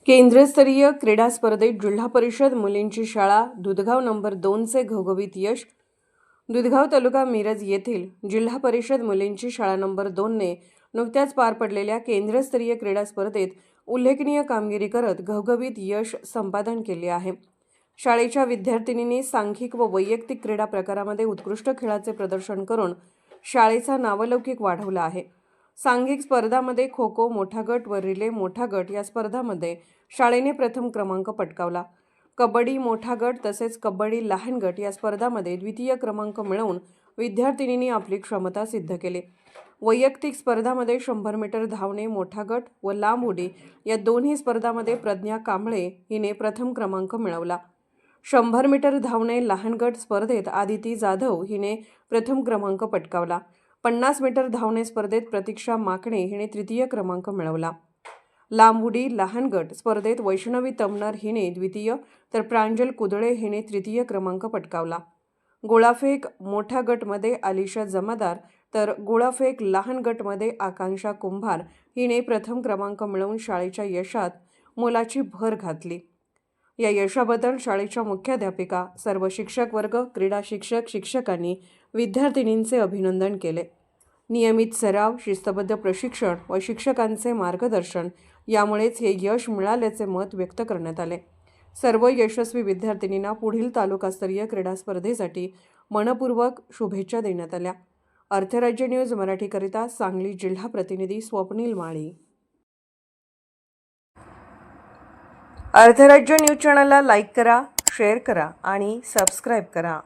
केंद्रस्तरीय क्रीडा स्पर्धेत जिल्हा परिषद मुलींची शाळा दुधगाव नंबर 2चे घवघवीत यश. दुधगाव तालुका मिरज येथील जिल्हा परिषद मुलींची शाळा नंबर 2ने नुकत्याच पार पडलेल्या केंद्रस्तरीय क्रीडा स्पर्धेत उल्लेखनीय कामगिरी करत घवघवीत यश संपादन केले आहे. शाळेच्या विद्यार्थिनींनी सांघिक व वैयक्तिक क्रीडा प्रकारामध्ये उत्कृष्ट खेळाचे प्रदर्शन करून शाळेचा नावलौकिक वाढवला आहे. सांघिक स्पर्धांमध्ये खो खो मोठा गट व रिले मोठा गट या स्पर्धांमध्ये शाळेने प्रथम क्रमांक पटकावला. कबड्डी मोठा गट तसेच कबड्डी लहान गट या स्पर्धांमध्ये द्वितीय क्रमांक मिळवून विद्यार्थिनींनी आपली क्षमता सिद्ध केली. वैयक्तिक स्पर्धांमध्ये 100 मीटर धावणे मोठा गट व लांब उडी या दोन्ही स्पर्धांमध्ये प्रज्ञा कांबळे हिने प्रथम क्रमांक मिळवला. 100 मीटर धावणे लहान गट स्पर्धेत आदिती जाधव हिने प्रथम क्रमांक पटकावला. 50 मीटर धावणे स्पर्धेत प्रतीक्षा माकणे हिने तृतीय क्रमांक मिळवला. लांब उडी लहान गट स्पर्धेत वैष्णवी तमनर हिने द्वितीय तर प्रांजल कुदळे हिने तृतीय क्रमांक पटकावला. गोळाफेक मोठा गटमध्ये आलिशा जमादार तर गोळाफेक लहान गटमध्ये आकांक्षा कुंभार हिने प्रथम क्रमांक मिळवून शाळेच्या यशात मोलाची भर घातली. या यशाबद्दल शाळेच्या मुख्याध्यापिका, सर्व शिक्षक वर्ग, क्रीडा शिक्षक, शिक्षकांनी विद्यार्थिनींचे अभिनंदन केले. नियमित सराव, शिस्तबद्ध प्रशिक्षण व शिक्षकांचे मार्गदर्शन यामुळेच हे यश मिळाल्याचे मत व्यक्त करण्यात आले. सर्व यशस्वी विद्यार्थिनींना पुढील तालुकास्तरीय क्रीडा स्पर्धेसाठी मनपूर्वक शुभेच्छा देण्यात आल्या. अर्थराज्य न्यूज मराठीकरिता सांगली जिल्हा प्रतिनिधी स्वप्नील माळी. अर्थराज्य न्यूज चॅनलला लाईक करा, शेअर करा आणि सबस्क्राईब करा.